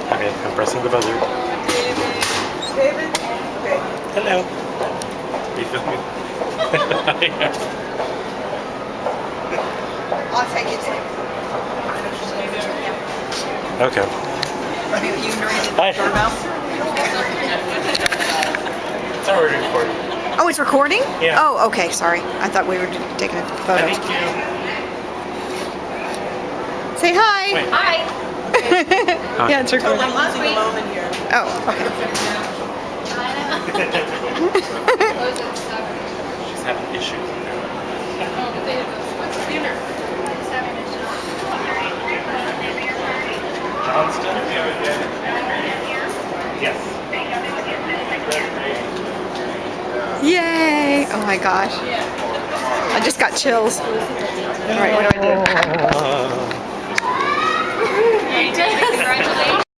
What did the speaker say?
Okay, I'm pressing the buzzer. David? Okay. Hello. Are you filming? I'll take it. Okay. You can ring Hi. the doorbell. It's already recording. Oh, it's recording? Yeah. Oh, okay, sorry. I thought we were taking a photo. Thank you. Say hi. Wait. Hi. Yeah, it's recording. I'm losing a moment here. Oh, okay. She's having issues. What's dinner? Johnston? Yes. Yay! Oh my gosh. I just got chills. Alright, what do I do? Yeah, you did.